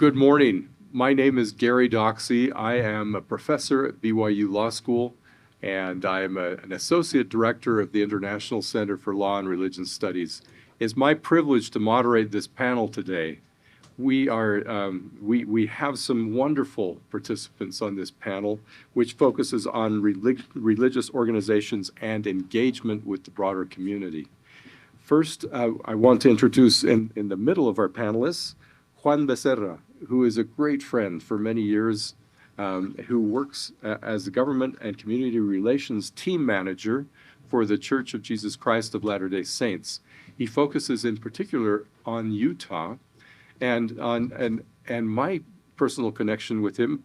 Good morning. My name is Gary Doxey. I am a professor at BYU Law School, and I am an associate director of the International Center for Law and Religion Studies. It's my privilege to moderate this panel today. We have some wonderful participants on this panel, which focuses on religious organizations and engagement with the broader community. First, I want to introduce in the middle of our panelists, Juan Becerra, who is a great friend for many years, who works as the Government and Community Relations Team Manager for the Church of Jesus Christ of Latter-day Saints. He focuses in particular on Utah, and my personal connection with him.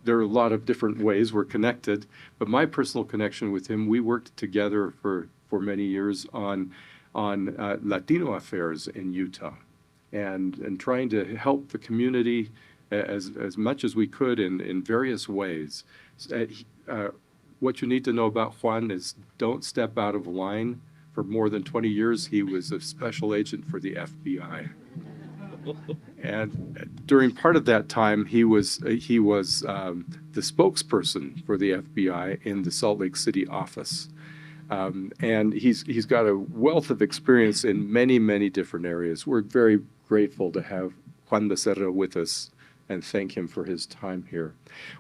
There are a lot of different ways we're connected, but my personal connection with him, we worked together for many years on Latino affairs in Utah, and trying to help the community as much as we could in various ways. What you need to know about Juan is don't step out of line. For more than 20 years, he was a special agent for the FBI. And during part of that time, he was the spokesperson for the FBI in the Salt Lake City office. And he's got a wealth of experience in many, many different areas. We're very grateful to have Juan Becerra with us and thank him for his time here.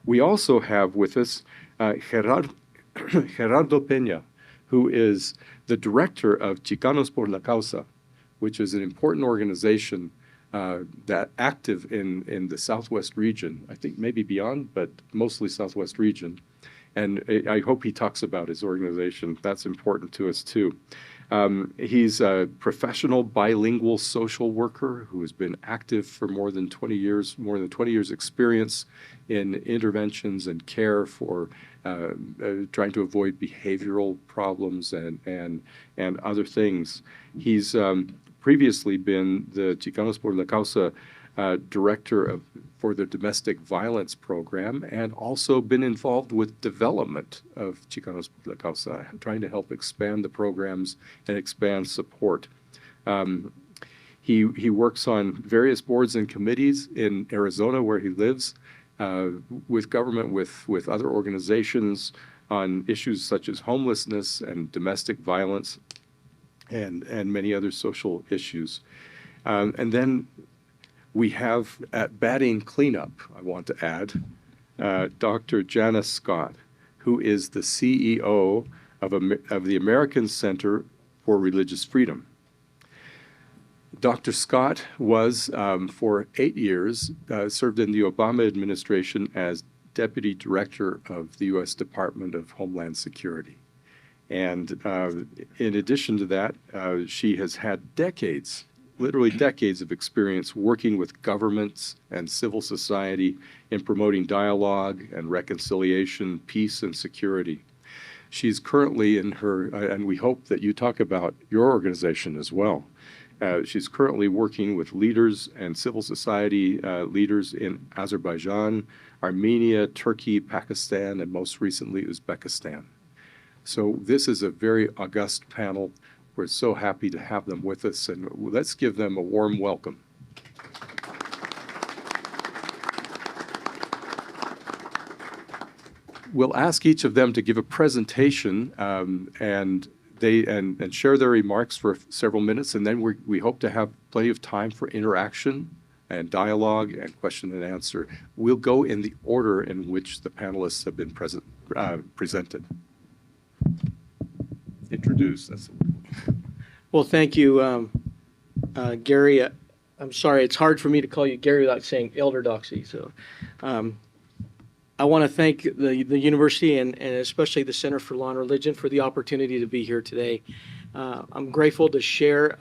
We also have with us Gerardo Peña, who is the director of Chicanos por la Causa, which is an important organization that active in the Southwest region, I think maybe beyond, but mostly Southwest region. And I hope he talks about his organization. That's important to us too. He's a professional bilingual social worker who has been active for more than 20 years experience in interventions and care for trying to avoid behavioral problems and other things. He's previously been the Chicanos por la Causa director for the domestic violence program, and also been involved with development of Chicanos por la Causa, trying to help expand the programs and expand support. He works on various boards and committees in Arizona, where he lives, with government, with other organizations on issues such as homelessness and domestic violence and many other social issues. And then we have at batting cleanup, I want to add, Dr. Jannah Scott, who is the CEO of the American Center for Religious Freedom. Dr. Scott was, for 8 years, served in the Obama administration as Deputy Director of the U.S. Department of Homeland Security. And in addition to that, she has had decades, literally decades of experience working with governments and civil society in promoting dialogue and reconciliation, peace and security. She's currently in her, and we hope that you talk about your organization as well. She's currently working with leaders and civil society leaders in Azerbaijan, Armenia, Turkey, Pakistan, and most recently Uzbekistan. So this is a very august panel. We're so happy to have them with us, and let's give them a warm welcome. We'll ask each of them to give a presentation and share their remarks for several minutes, and then we hope to have plenty of time for interaction and dialogue and question and answer. We'll go in the order in which the panelists have been presented. Introduce. That's it. Well, thank you, Gary. I'm sorry, it's hard for me to call you Gary without saying Elder Doxey. So I want to thank the university and especially the Center for Law and Religion for the opportunity to be here today. I'm grateful to share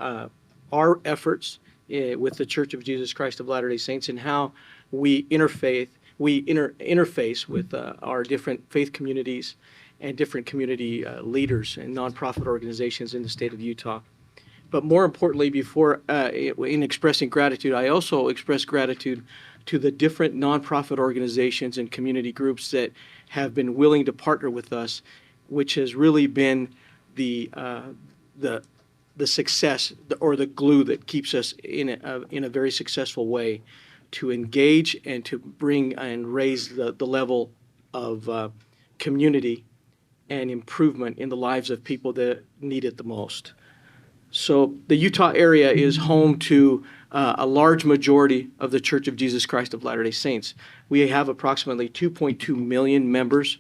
our efforts with the Church of Jesus Christ of Latter-day Saints and how we interface with our different faith communities and different community leaders and nonprofit organizations in the state of Utah. But more importantly, in expressing gratitude, I also express gratitude to the different nonprofit organizations and community groups that have been willing to partner with us, which has really been the success or the glue that keeps us in a very successful way to engage and to bring and raise the level of community and improvement in the lives of people that need it the most. So the Utah area is home to a large majority of the Church of Jesus Christ of Latter-day Saints. We have approximately 2.2 million members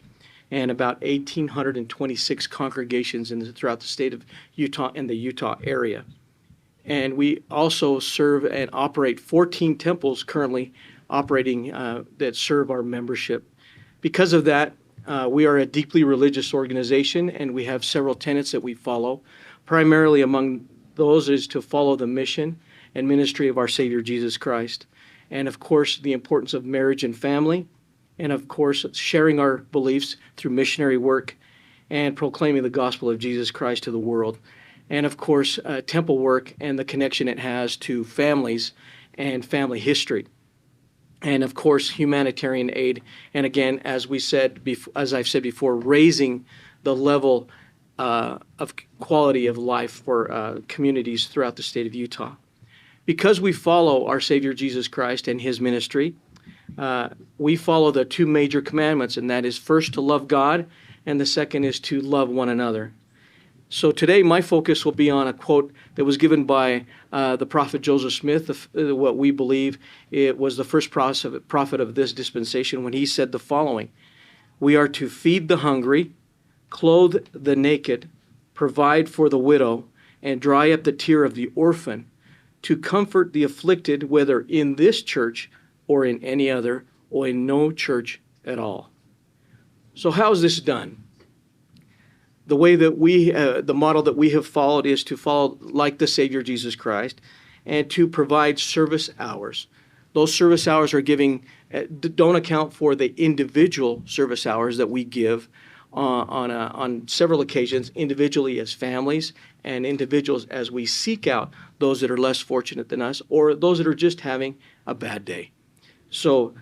and about 1,826 congregations throughout the state of Utah and the Utah area. And we also serve and operate 14 temples currently operating that serve our membership. Because of that, we are a deeply religious organization, and we have several tenets that we follow. Primarily among those is to follow the mission and ministry of our Savior Jesus Christ. And of course, the importance of marriage and family. And of course, sharing our beliefs through missionary work and proclaiming the gospel of Jesus Christ to the world. And of course, temple work and the connection it has to families and family history. And of course, humanitarian aid. And again, as I've said before, raising the level of quality of life for communities throughout the state of Utah. Because we follow our Savior Jesus Christ and his ministry, we follow the two major commandments, and that is first to love God, and the second is to love one another. So today my focus will be on a quote that was given by the prophet Joseph Smith, what we believe it was the first prophet of this dispensation, when he said the following: "We are to feed the hungry, clothe the naked, provide for the widow, and dry up the tear of the orphan, to comfort the afflicted, whether in this church or in any other, or in no church at all." So how is this done? The way that the model that we have followed is to follow like the Savior Jesus Christ and to provide service hours. Those service hours are don't account for the individual service hours that we give on several occasions, individually as families and individuals as we seek out those that are less fortunate than us or those that are just having a bad day. So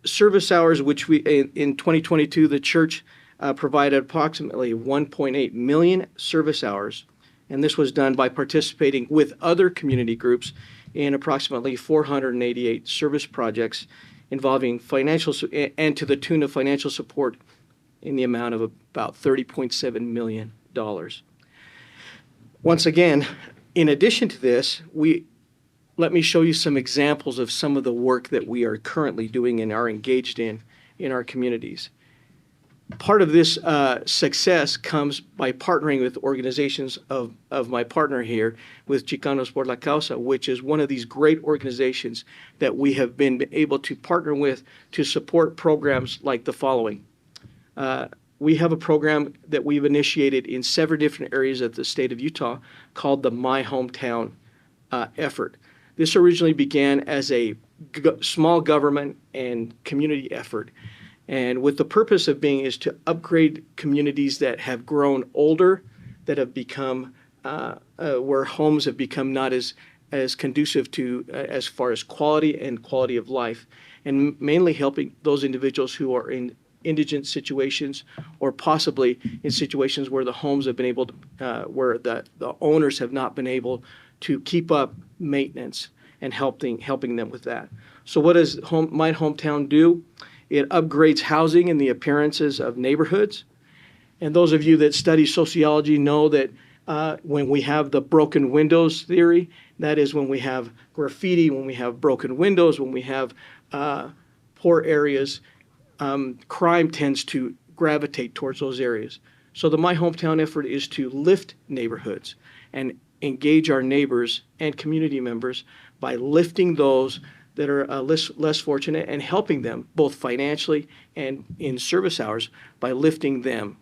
service hours, which in 2022, the church provided approximately 1.8 million service hours, and this was done by participating with other community groups in approximately 488 service projects involving financial and to the tune of financial support in the amount of about $30.7 million. Once again, in addition to this, let me show you some examples of some of the work that we are currently doing and are engaged in our communities. Part of this success comes by partnering with organizations of my partner here, with Chicanos por la Causa, which is one of these great organizations that we have been able to partner with to support programs like the following. We have a program that we've initiated in several different areas of the state of Utah called the My Hometown effort. This originally began as a small government and community effort, and with the purpose of being is to upgrade communities that have grown older, that have become where homes have become not as conducive to as far as quality of life, and mainly helping those individuals who are in indigent situations or possibly in situations where the homes have been able to, where the owners have not been able to keep up maintenance and helping them with that. So what does My Hometown do? It upgrades housing and the appearances of neighborhoods. And those of you that study sociology know that when we have the broken windows theory, that is when we have graffiti, when we have broken windows, when we have poor areas, crime tends to gravitate towards those areas. So the My Hometown effort is to lift neighborhoods and engage our neighbors and community members by lifting those that are less fortunate and helping them both financially and in service hours by lifting them,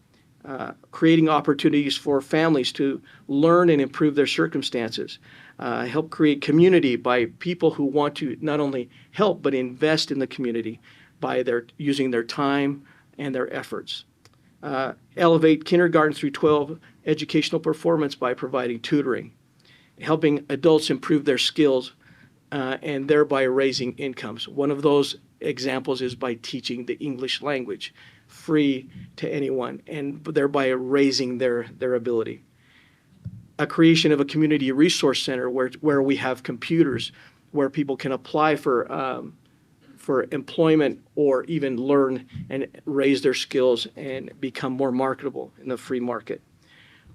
creating opportunities for families to learn and improve their circumstances, help create community by people who want to not only help but invest in the community by using their time and their efforts. Elevate kindergarten through 12 educational performance by providing tutoring, helping adults improve their skills and thereby raising incomes. One of those examples is by teaching the English language free to anyone and thereby raising their ability. A creation of a community resource center where we have computers, where people can apply for employment or even learn and raise their skills and become more marketable in the free market.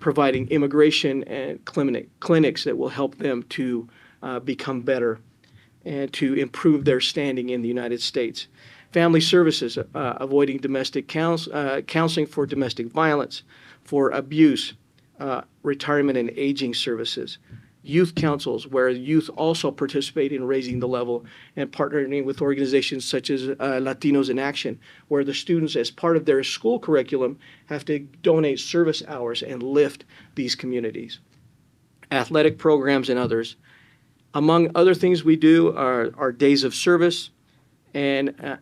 Providing immigration and clinics that will help them to become better and to improve their standing in the United States. Family services, avoiding domestic counseling for domestic violence, for abuse, retirement and aging services. Youth councils, where youth also participate in raising the level, and partnering with organizations such as Latinos in Action, where the students, as part of their school curriculum, have to donate service hours and lift these communities. Athletic programs and others. Among other things we do are days of service and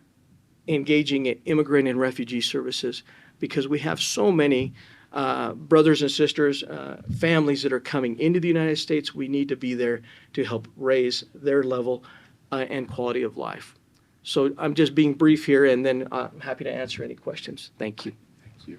engaging in immigrant and refugee services, because we have so many brothers and sisters, families that are coming into the United States. We need to be there to help raise their level and quality of life. So I'm just being brief here, and then I'm happy to answer any questions. Thank you. Thank you.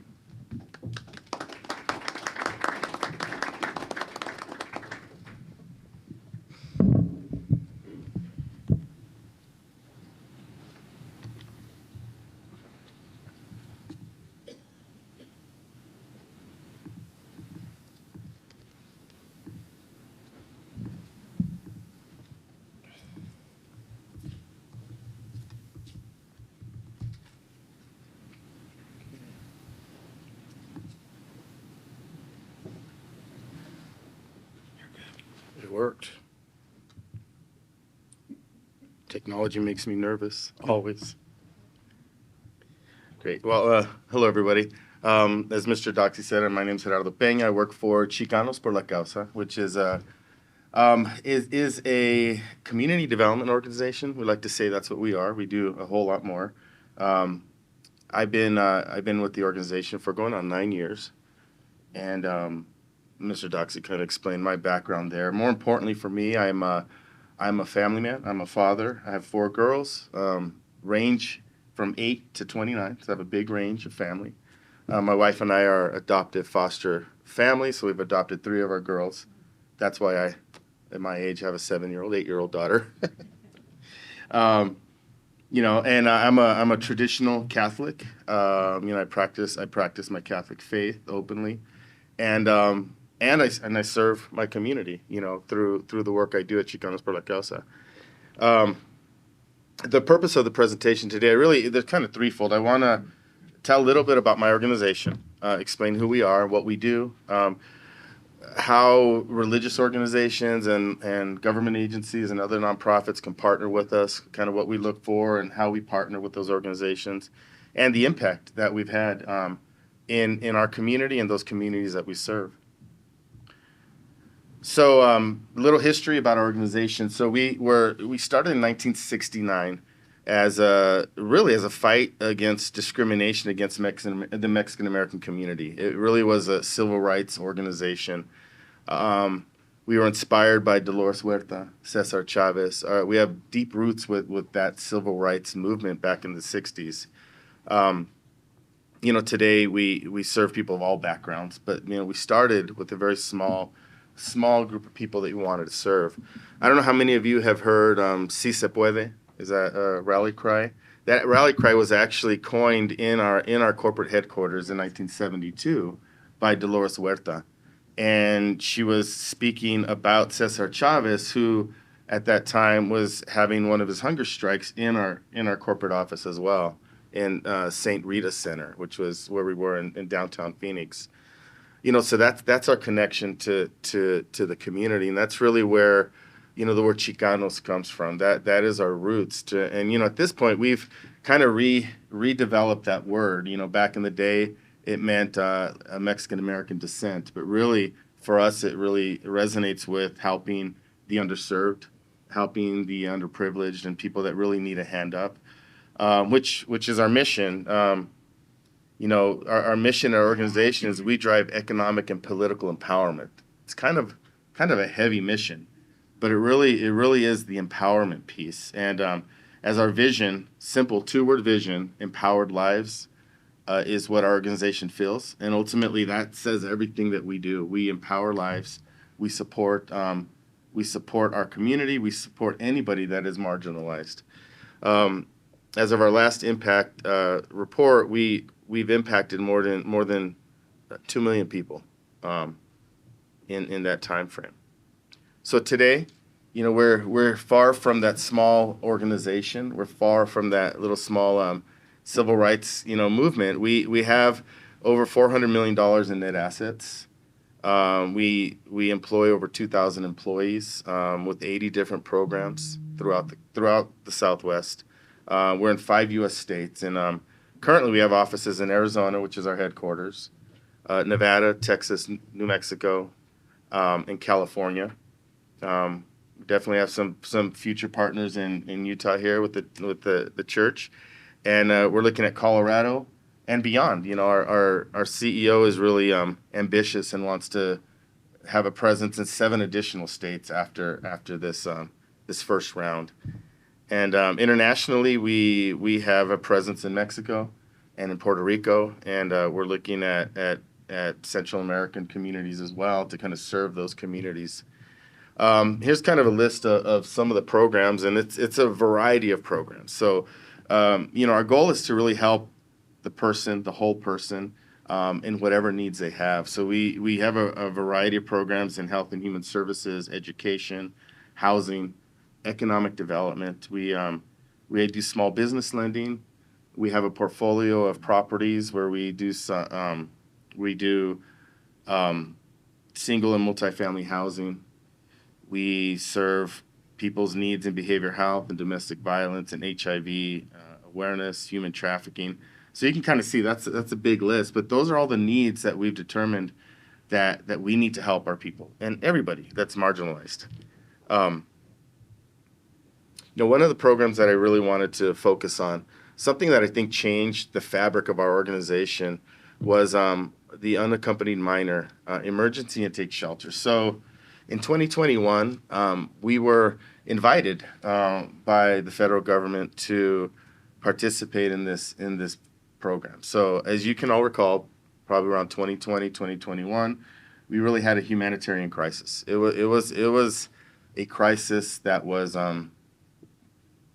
It worked. Technology makes me nervous, always. Great. Well, hello, everybody. As Mr. Doxey said, my name is Gerardo Peña. I work for Chicanos por la Causa, which is a community development organization. We like to say that's what we are. We do a whole lot more. I've been with the organization for going on 9 years, and Mr. Doxey kind of explained my background there. More importantly for me, I'm a family man. I'm a father. I have 4 girls, range from 8 to 29, so I have a big range of family. My wife and I are adoptive foster family, so we've adopted 3 of our girls. That's why I, at my age, have a 7-year-old, 8-year-old daughter. And I'm a traditional Catholic. I practice my Catholic faith openly, and I serve my community, through the work I do at Chicanos por la Causa. The purpose of the presentation today, they're kind of threefold. I want to tell a little bit about my organization, explain who we are, what we do, how religious organizations and government agencies and other nonprofits can partner with us, kind of what we look for and how we partner with those organizations, and the impact that we've had in our community and those communities that we serve. So a little history about our organization. So we started in 1969 as a fight against discrimination against the Mexican American community. It really was a civil rights organization. We were inspired by Dolores Huerta, Cesar Chavez. We have deep roots with that civil rights movement back in the 60s. Today we serve people of all backgrounds, but we started with a very small group of people that we wanted to serve. I don't know how many of you have heard "Si se puede." Is that a rally cry? That rally cry was actually coined in our corporate headquarters in 1972 by Dolores Huerta, and she was speaking about Cesar Chavez, who at that time was having one of his hunger strikes in our corporate office as well, in St. Rita Center, which was where we were in downtown Phoenix. So that's our connection to the community, and that's really where the word Chicanos comes from. That is our roots. At this point we've kind of redeveloped that word. Back in the day it meant a Mexican American descent, but really for us it really resonates with helping the underserved, helping the underprivileged, and people that really need a hand up, which is our mission. Our mission, our organization is we drive economic and political empowerment. It's kind of a heavy mission, but it really is the empowerment piece. And as our vision, simple 2-word vision, empowered lives, is what our organization feels. And ultimately that says everything that we do. We empower lives. We support We support our community. We support anybody that is marginalized. As of our last impact report, we've impacted more than 2 million people in that time frame. So today, we're far from that small organization. We're far from that little small civil rights movement. We have over $400 million in net assets. We employ over 2,000 employees with 80 different programs throughout the Southwest. We're in 5 U.S. states, and currently we have offices in Arizona, which is our headquarters, Nevada, Texas, New Mexico, and California. Definitely have some future partners in Utah here with the church, and we're looking at Colorado and beyond. Our CEO is really ambitious and wants to have a presence in 7 additional states after this first round. And internationally, we have a presence in Mexico and in Puerto Rico, and we're looking at Central American communities as well to kind of serve those communities. Here's kind of a list of some of the programs, and it's a variety of programs. So, our goal is to really help the whole person, in whatever needs they have. So we have a variety of programs in health and human services, education, housing, economic development. We do small business lending. We have a portfolio of properties where we do single and multifamily housing. We serve people's needs in behavioral health and domestic violence and HIV awareness, human trafficking. So you can kind of see that's a big list, but those are all the needs that we've determined that we need to help our people and everybody that's marginalized. One of the programs that I really wanted to focus on, something that I think changed the fabric of our organization, was the unaccompanied minor emergency intake shelter. So in 2021, we were invited by the federal government to participate in this program. So as you can all recall, probably around 2020, 2021, we really had a humanitarian crisis. It was a crisis that was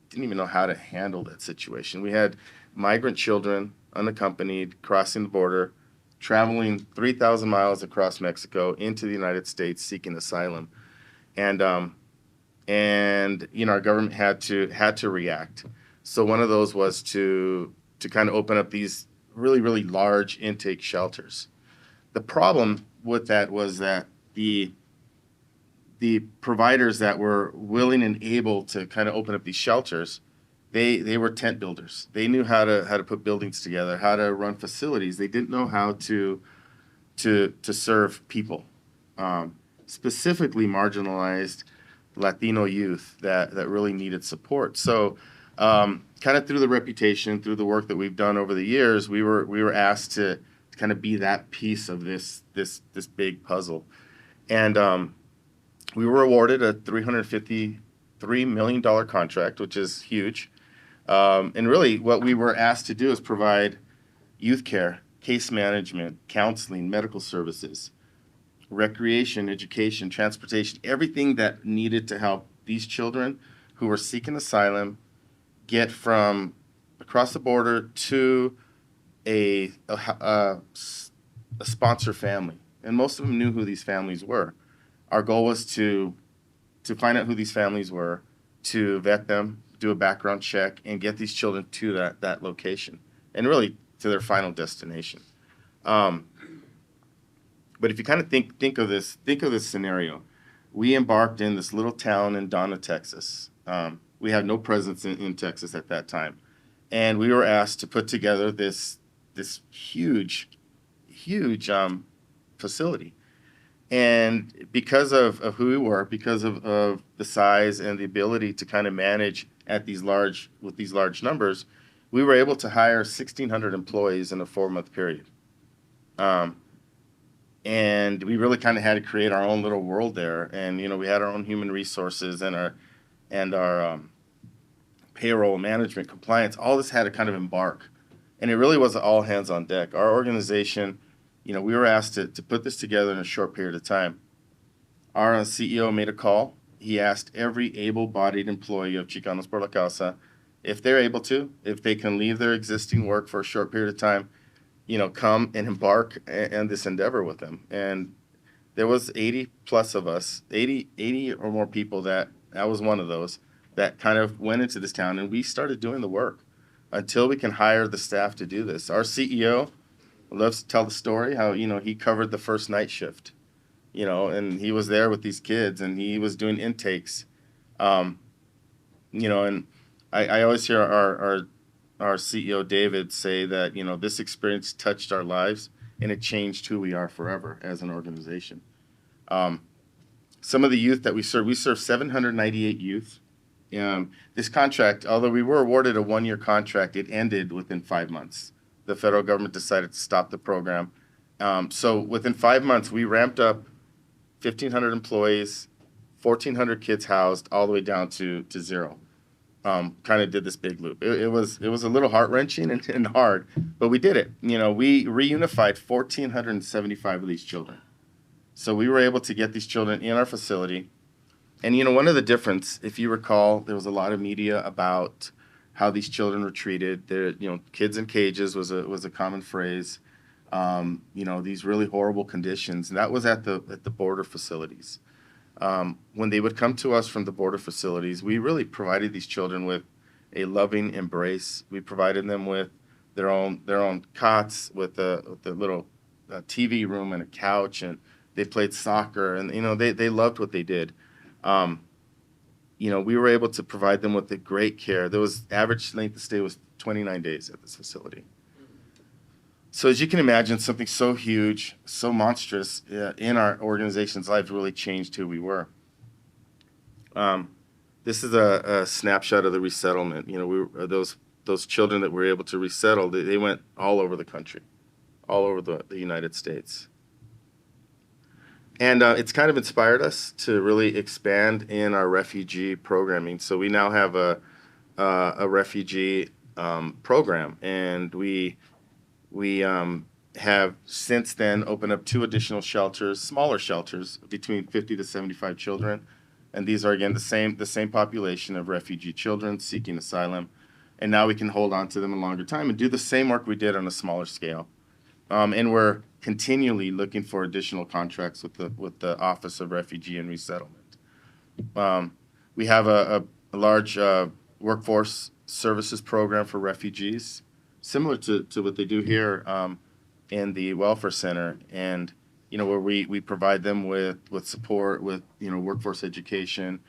didn't even know how to handle that situation. We had migrant children, unaccompanied, crossing the border, traveling 3,000 miles across Mexico into the United States seeking asylum, and our government had to react. So one of those was to kind of open up these really, really large intake shelters. The problem with that was that the providers that were willing and able to kind of open up these shelters, they were tent builders. They knew how to put buildings together, how to run facilities. They didn't know how to serve people, specifically marginalized Latino youth that really needed support. So kind of through the reputation, through the work that we've done over the years, we were asked to kind of be that piece of this big puzzle. And we were awarded a $353 million contract, which is huge. And really what we were asked to do is provide youth care, case management, counseling, medical services, recreation, education, transportation, everything that needed to help these children who were seeking asylum get from across the border to a sponsor family. And most of them knew who these families were. Our goal was to find out who these families were, to vet them, do a background check, and get these children to that location, and really to their final destination. But if you kind of think of this scenario, we embarked in this little town in Donna, Texas. We had no presence in Texas at that time, and we were asked to put together this huge facility. And because of who we were, because of the size and the ability to kind of manage with these large numbers, we were able to hire 1,600 employees in a 4-month period. And we really kind of had to create our own little world there. And we had our own human resources and our payroll management, compliance. All this had to kind of embark, and it really was all hands on deck. Our organization, we were asked to put this together in a short period of time. Our CEO made a call he asked every able-bodied employee of Chicanos por la Causa, if they're able to, if they can leave their existing work for a short period of time, come and embark in this endeavor with them. And there was 80 plus of us, 80 or more people that was one of those that kind of went into this town, and we started doing the work until we can hire the staff to do this. Our CEO loves to tell the story how, he covered the first night shift, and he was there with these kids and he was doing intakes. And I always hear our CEO, David, say that, this experience touched our lives and it changed who we are forever as an organization. Some of the youth that we serve 798 youth. This contract, although we were awarded a 1-year contract, it ended within 5 months. The federal government decided to stop the program. So within 5 months, we ramped up 1,500 employees, 1,400 kids housed, all the way down to zero. Kind of did this big loop. It was a little heart-wrenching and hard, but we did it. We reunified 1,475 of these children. So we were able to get these children in our facility. And, one of the difference, if you recall, there was a lot of media about how these children were treated. Kids in cages was a common phrase. These really horrible conditions. And that was at the border facilities. When they would come to us from the border facilities, we really provided these children with a loving embrace. We provided them with their own cots, with a little TV room and a couch, and they played soccer, and they loved what they did. We were able to provide them with the great care. There was average length of stay was 29 days at this facility. So as you can imagine, something so huge, so monstrous in our organization's life really changed who we were. This is a snapshot of the resettlement. Those children that we were able to resettle, they went all over the country, all over the United States. And it's kind of inspired us to really expand in our refugee programming. So we now have a refugee program, and we have since then opened up 2 additional shelters, smaller shelters, between 50 to 75 children. And these are, again, the same population of refugee children seeking asylum. And now we can hold on to them a longer time and do the same work we did on a smaller scale. And we're continually looking for additional contracts with the Office of Refugee and Resettlement. We have a large workforce services program for refugees, similar to what they do here in the Welfare Center, and where we provide them with support, with workforce education,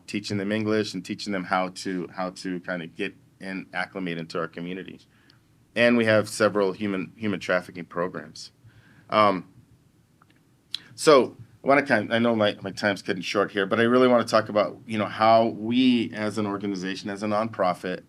teaching them English and teaching them how to kind of get and acclimate into our community. And we have several human trafficking programs. So I know my time's getting short here, but I really want to talk about how we as an organization, as a nonprofit,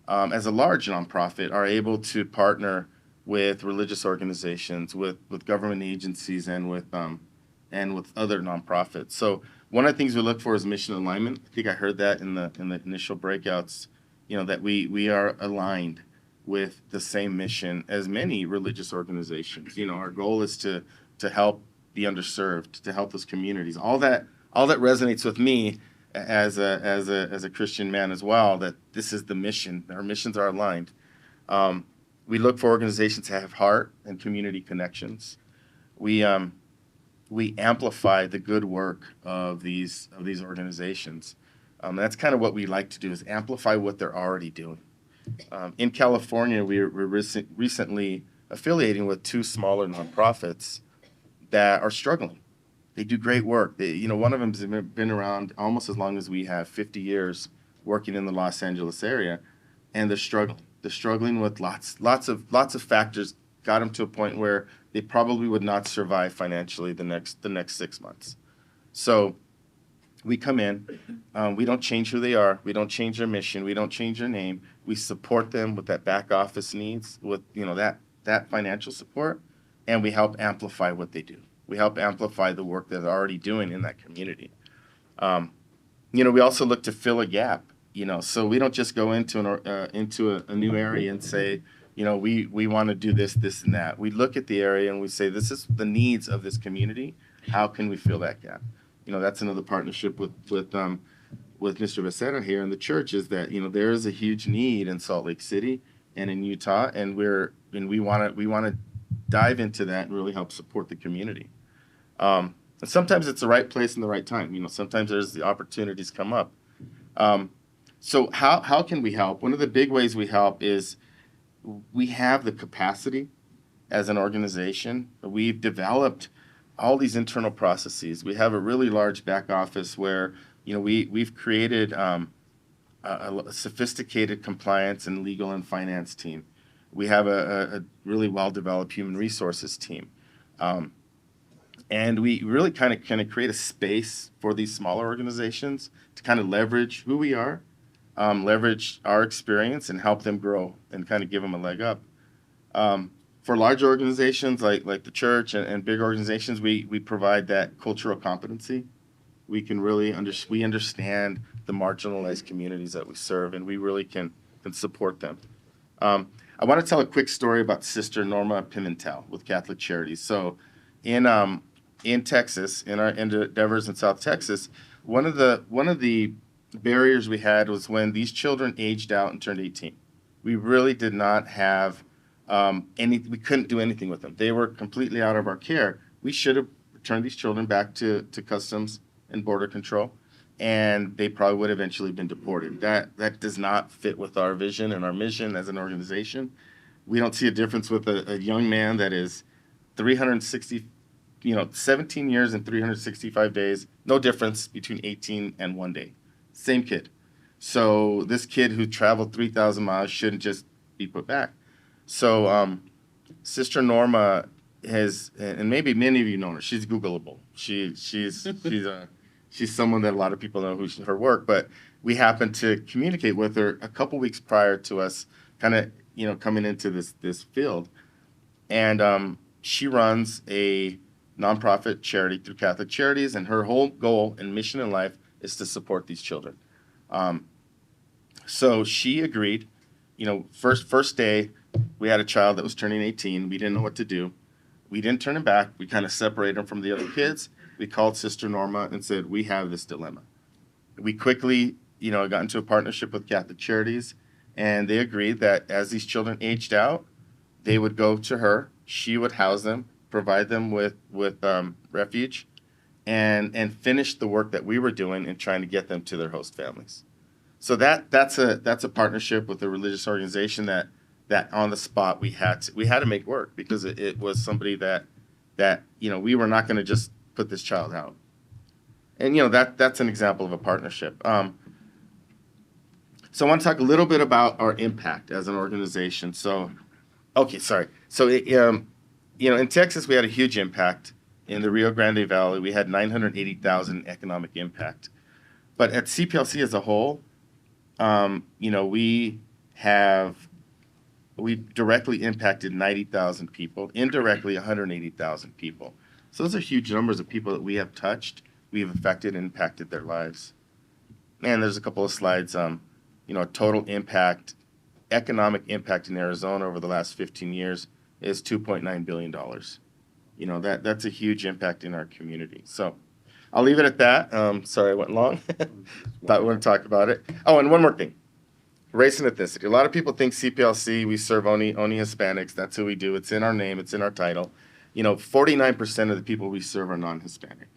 as a large nonprofit, are able to partner with religious organizations, with government agencies, and with other nonprofits. So one of the things we look for is mission alignment. I think I heard that in the initial breakouts, that we are aligned with the same mission as many religious organizations. Our goal is to help the underserved, to help those communities. All that resonates with me as a Christian man as well, that this is the mission. Our missions are aligned. We look for organizations that have heart and community connections. We amplify the good work of these organizations. That's kind of what we like to do, is amplify what they're already doing. In California, we're recently affiliating with 2 smaller nonprofits that are struggling. They do great work. One of them's been around almost as long as we have, 50 years, working in the Los Angeles area, and they're struggling. They're struggling with lots of factors. Got them to a point where they probably would not survive financially the next 6 months. So we come in, we don't change who they are, we don't change their mission, we don't change their name. We support them with that back office needs, with that financial support, and we help amplify what they do. We help amplify the work that they're already doing in that community. We also look to fill a gap. So we don't just go into a new area and say, we want to do this, and that. We look at the area and we say, this is the needs of this community. How can we fill that gap? that's another partnership with Mr. Becerra here in the church, is that, there is a huge need in Salt Lake City and in Utah, and we want to dive into that and really help support the community. And sometimes it's the right place and the right time. Sometimes there's the opportunities come up. So how can we help? One of the big ways we help is we have the capacity as an organization. We've developed all these internal processes. We have a really large back office where, we've created a sophisticated compliance and legal and finance team. We have a really well-developed human resources team. And we really kind of create a space for these smaller organizations to kind of leverage who we are, leverage our experience, and help them grow and kind of give them a leg up. For large organizations like the church and big organizations, we provide that cultural competency. We can really understand the marginalized communities that we serve, and we really can support them. I want to tell a quick story about Sister Norma Pimentel with Catholic Charities. So in Texas, in our endeavors in South Texas, one of the barriers we had was when these children aged out and turned 18. We really did not have we couldn't do anything with them. They were completely out of our care. We should have returned these children back to Customs and Border Control, and they probably would have eventually been deported. That does not fit with our vision and our mission as an organization. We don't see a difference with a young man that is 17 years and 365 days, no difference between 18 and 1 day. Same kid. So this kid who traveled 3,000 miles shouldn't just be put back. So Sister Norma has, and maybe many of you know her, she's Googleable. She's someone that a lot of people know her work, but we happened to communicate with her a couple weeks prior to us kind of, coming into this field. And she runs a nonprofit charity through Catholic Charities, and her whole goal and mission in life is to support these children. So she agreed. First day, we had a child that was turning 18. We didn't know what to do. We didn't turn him back. We kind of separated him from the other kids. We called Sister Norma and said, we have this dilemma. We quickly, got into a partnership with Catholic Charities, and they agreed that as these children aged out, they would go to her. She would house them, provide them with refuge, and finish the work that we were doing in trying to get them to their host families. So that's a partnership with a religious organization that on the spot we had to make work, because it was somebody that we were not going to just put this child out. And that's an example of a partnership. So I want to talk a little bit about our impact as an organization. So in Texas we had a huge impact. In the Rio Grande Valley we had 980,000 economic impact. But at CPLC as a whole, we directly impacted 90,000 people, indirectly 180,000 people. So those are huge numbers of people that we have touched, we have affected, and impacted their lives. And there's a couple of slides, total impact, economic impact in Arizona over the last 15 years is $2.9 billion. That's a huge impact in our community. So I'll leave it at that. Sorry I went long. Thought we want to talk about it. Oh, and one more thing. Race and ethnicity. A lot of people think CPLC, we serve only Hispanics. That's who we do. It's in our name. It's in our title. 49% of the people we serve are non-Hispanic.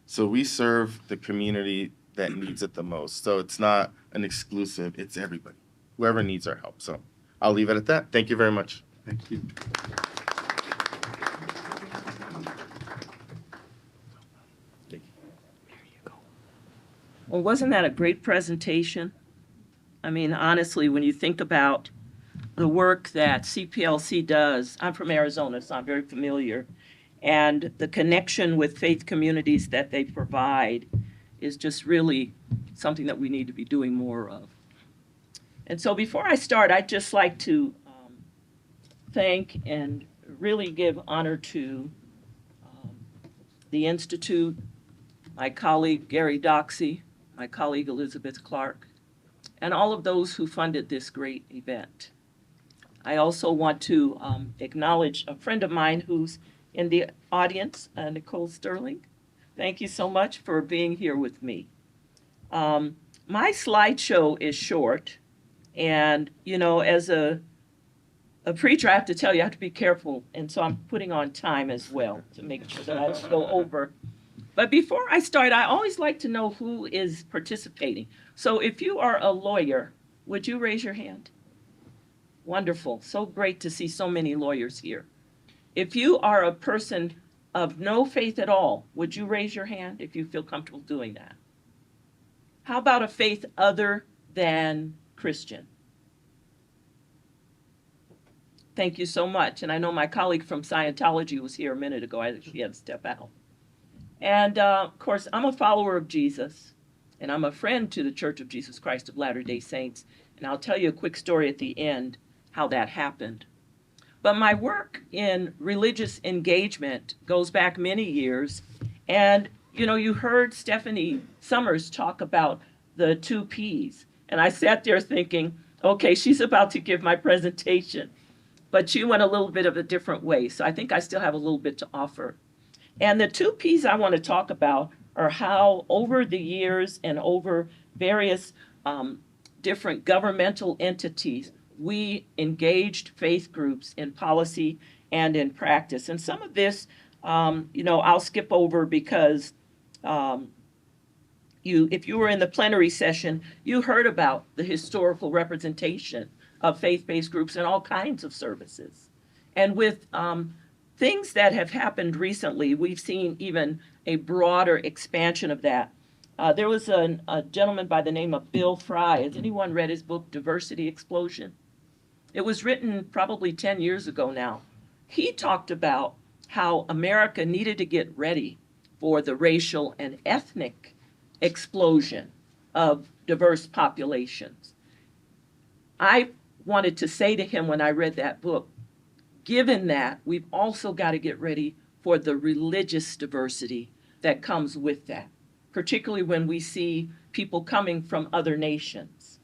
So we serve the community that needs it the most. So it's not an exclusive. It's everybody, whoever needs our help. So I'll leave it at that. Thank you very much. Thank you. Well, wasn't that a great presentation? I mean, honestly, when you think about the work that CPLC does, I'm from Arizona, so I'm very familiar, and the connection with faith communities that they provide is just really something that we need to be doing more of. And so before I start, I'd just like to thank and really give honor to the Institute, my colleague Gary Doxey, my colleague Elizabeth Clark, and all of those who funded this great event. I also want to acknowledge a friend of mine who's in the audience, Nicole Sterling, Thank you so much for being here with me. My slideshow is short, and as a preacher, I have to tell you, I have to be careful, and so I'm putting on time as well to make sure that I don't go over. But before I start, I always like to know who is participating. So if you are a lawyer, would you raise your hand? Wonderful. So great to see so many lawyers here. If you are a person of no faith at all, would you raise your hand if you feel comfortable doing that? How about a faith other than Christian? Thank you so much. And I know my colleague from Scientology was here a minute ago. I think she had to step out. And of course, I'm a follower of Jesus, and I'm a friend to the Church of Jesus Christ of Latter-day Saints. And I'll tell you a quick story at the end how that happened. But my work in religious engagement goes back many years. And, you heard Stephanie Summers talk about the 2 Ps. And I sat there thinking, okay, she's about to give my presentation. But she went a little bit of a different way. So I think I still have a little bit to offer. And the 2 Ps I want to talk about are how over the years and over various different governmental entities, we engaged faith groups in policy and in practice. And some of this, I'll skip over because if you were in the plenary session, you heard about the historical representation of faith-based groups in all kinds of services. And with things that have happened recently, we've seen even a broader expansion of that. There was a gentleman by the name of Bill Fry. Has anyone read his book, Diversity Explosion? It was written probably 10 years ago now. He talked about how America needed to get ready for the racial and ethnic explosion of diverse populations. I wanted to say to him when I read that book, given that, we've also got to get ready for the religious diversity that comes with that, particularly when we see people coming from other nations.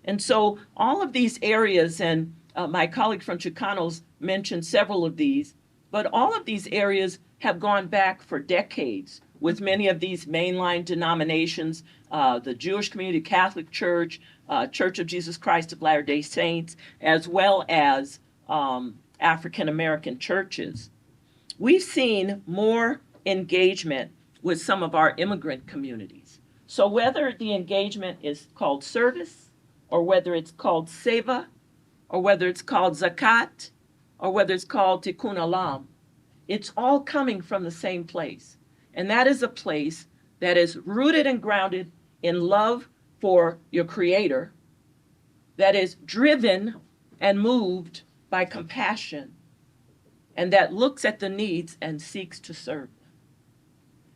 And so all of these areas, and my colleague from Chicanos mentioned several of these, but all of these areas have gone back for decades with many of these mainline denominations, the Jewish Community Catholic Church, Church of Jesus Christ of Latter-day Saints, as well as African American churches. We've seen more engagement with some of our immigrant communities. So whether the engagement is called service, or whether it's called seva, or whether it's called zakat, or whether it's called tikkun olam, it's all coming from the same place. And that is a place that is rooted and grounded in love for your Creator, that is driven and moved by compassion, and that looks at the needs and seeks to serve them.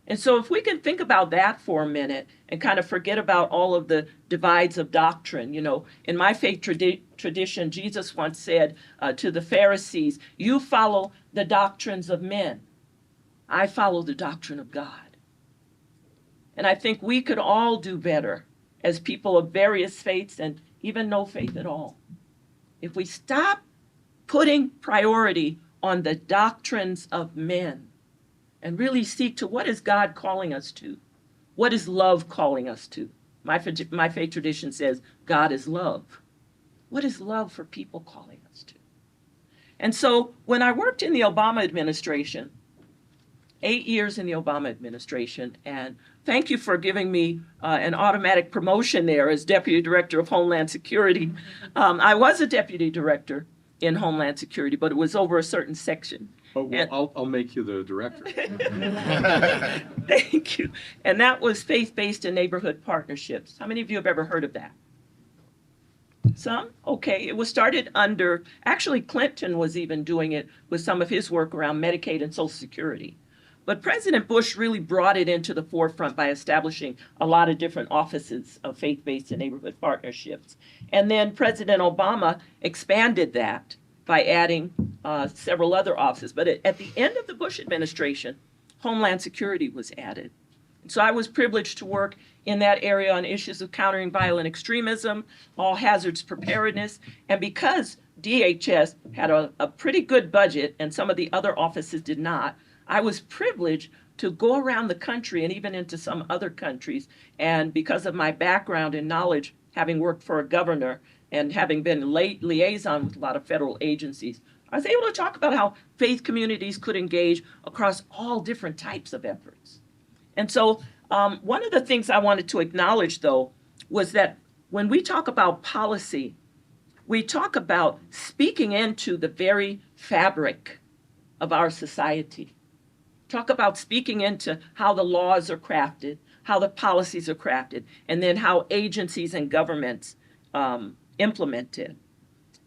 And so if we can think about that for a minute and kind of forget about all of the divides of doctrine, in my faith tradition, Jesus once said to the Pharisees, you follow the doctrines of men. I follow the doctrine of God. And I think we could all do better as people of various faiths and even no faith at all, if we stop putting priority on the doctrines of men and really seek to what is God calling us to? What is love calling us to? My faith tradition says God is love. What is love for people calling us to? And so when I worked in the Obama administration, 8 years in the Obama administration, and thank you for giving me an automatic promotion there as Deputy Director of Homeland Security. I was a Deputy Director in Homeland Security, but it was over a certain section. Oh, well, I'll make you the director. Thank you. And that was faith-based and neighborhood partnerships. How many of you have ever heard of that? Some? Okay. It was started under, actually Clinton was even doing it with some of his work around Medicaid and Social Security. But President Bush really brought it into the forefront by establishing a lot of different offices of faith-based and neighborhood partnerships. And then President Obama expanded that by adding several other offices. But at the end of the Bush administration, Homeland Security was added. And so I was privileged to work in that area on issues of countering violent extremism, all hazards preparedness. And because DHS had a pretty good budget and some of the other offices did not, I was privileged to go around the country and even into some other countries. And because of my background and knowledge, having worked for a governor and having been liaison with a lot of federal agencies, I was able to talk about how faith communities could engage across all different types of efforts. And so one of the things I wanted to acknowledge, though, was that when we talk about policy, we talk about speaking into the very fabric of our society. Talk about speaking into how the laws are crafted, how the policies are crafted, and then how agencies and governments implement it.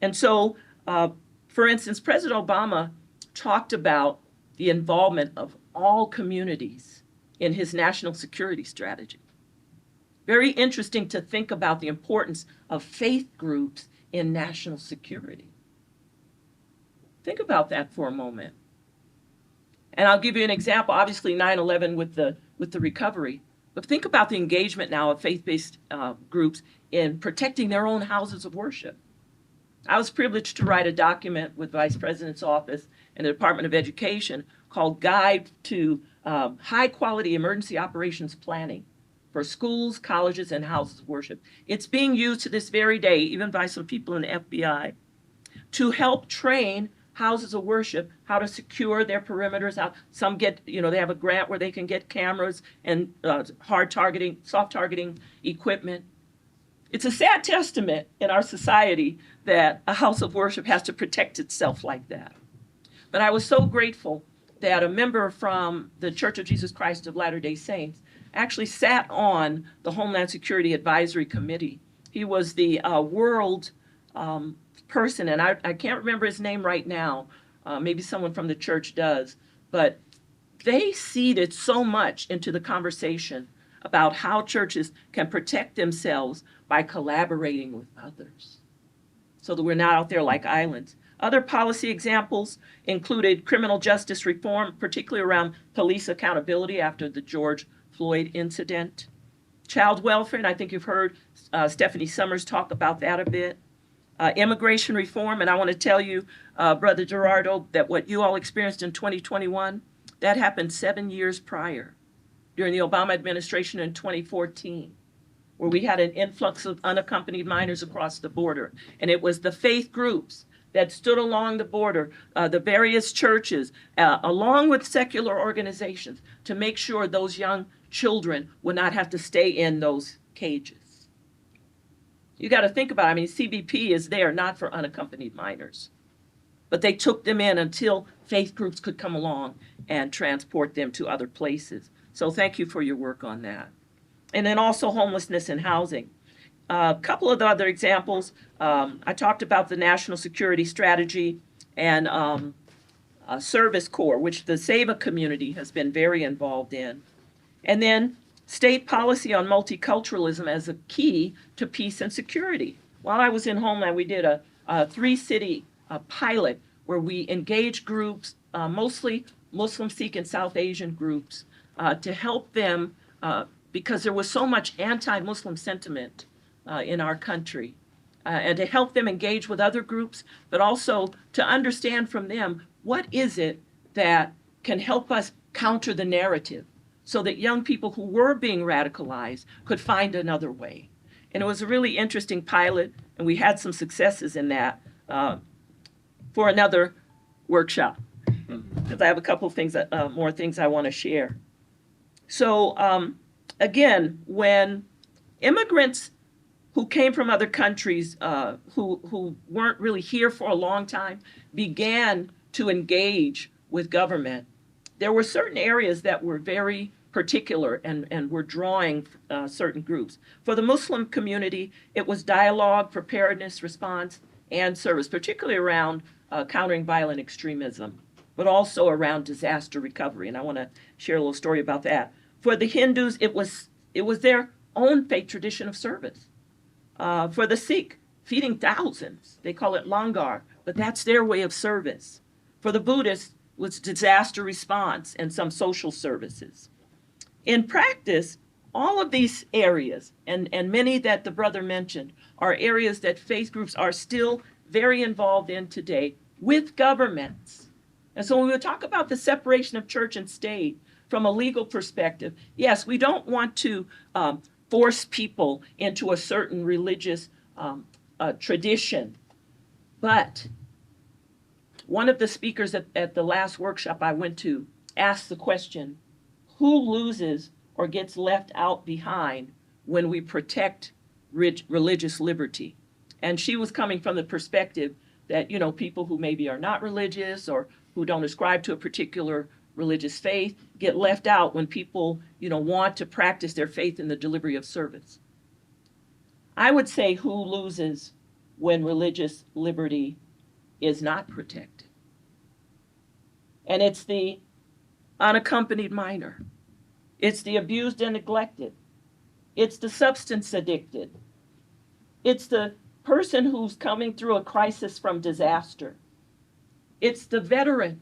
And so, for instance, President Obama talked about the involvement of all communities in his national security strategy. Very interesting to think about the importance of faith groups in national security. Think about that for a moment. And I'll give you an example, obviously 9/11 with the recovery, but think about the engagement now of faith-based groups in protecting their own houses of worship. I was privileged to write a document with Vice President's office and the Department of Education called Guide to High Quality Emergency Operations Planning for schools, colleges, and houses of worship. It's being used to this very day, even by some people in the FBI, to help train houses of worship how to secure their perimeters. How some get, they have a grant where they can get cameras and soft targeting equipment. It's a sad testament in our society that a house of worship has to protect itself like that. But I was so grateful that a member from the Church of Jesus Christ of Latter-day Saints actually sat on the Homeland Security Advisory Committee. He was the world person, and I can't remember his name right now. Maybe someone from the church does. But they seeded so much into the conversation about how churches can protect themselves by collaborating with others so that we're not out there like islands. Other policy examples included criminal justice reform, particularly around police accountability after the George Floyd incident. Child welfare, and I think you've heard Stephanie Summers talk about that a bit. Immigration reform, and I want to tell you, Brother Gerardo, that what you all experienced in 2021, that happened 7 years prior, during the Obama administration in 2014, where we had an influx of unaccompanied minors across the border. And it was the faith groups that stood along the border, the various churches, along with secular organizations, to make sure those young children would not have to stay in those cages. You got to think about it. CBP is there not for unaccompanied minors, but they took them in until faith groups could come along and transport them to other places. So thank you for your work on that. And then also homelessness and housing. A couple of the other examples, I talked about the National Security Strategy and Service Corps, which the SEVA community has been very involved in. And then state policy on multiculturalism as a key to peace and security. While I was in Homeland, we did a 3-city pilot where we engaged groups, mostly Muslim, Sikh, and South Asian groups, to help them because there was so much anti-Muslim sentiment in our country, and to help them engage with other groups, but also to understand from them what is it that can help us counter the narrative so that young people who were being radicalized could find another way. And it was a really interesting pilot, and we had some successes in that for another workshop, because I have a couple of things, more things I want to share. So again, when immigrants who came from other countries, who weren't really here for a long time, began to engage with government, there were certain areas that were very particular and were drawing certain groups. For the Muslim community, it was dialogue, preparedness, response, and service, particularly around countering violent extremism, but also around disaster recovery. And I want to share a little story about that. For the Hindus, it was their own faith tradition of service. For the Sikh, feeding thousands, they call it langar, but that's their way of service. For the Buddhists, it was disaster response and some social services. In practice, all of these areas, and many that the brother mentioned, are areas that faith groups are still very involved in today with governments. And so when we talk about the separation of church and state, from a legal perspective, yes, we don't want to force people into a certain religious tradition. But one of the speakers at the last workshop I went to asked the question, who loses or gets left out behind when we protect religious liberty? And she was coming from the perspective that, you know, people who maybe are not religious or who don't ascribe to a particular religious faith get left out when people, you know, want to practice their faith in the delivery of service. I would say who loses when religious liberty is not protected. And it's the unaccompanied minor. It's the abused and neglected. It's the substance addicted. It's the person who's coming through a crisis from disaster. It's the veteran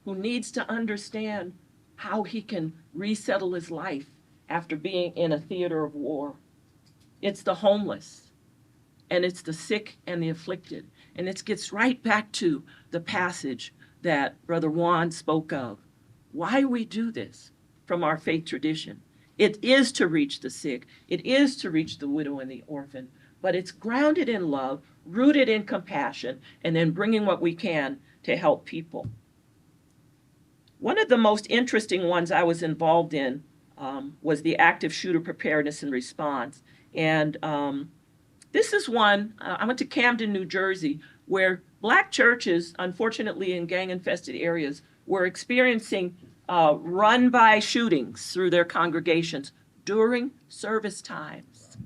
who needs to understand how he can resettle his life after being in a theater of war. It's the homeless, and it's the sick and the afflicted. And it gets right back to the passage that Brother Juan spoke of. Why we do this from our faith tradition. It is to reach the sick. It is to reach the widow and the orphan. But it's grounded in love, rooted in compassion, and then bringing what we can to help people. One of the most interesting ones I was involved in was the active shooter preparedness and response. And this is one, I went to Camden, New Jersey, where Black churches, unfortunately in gang-infested areas, were experiencing run-by shootings through their congregations during service times.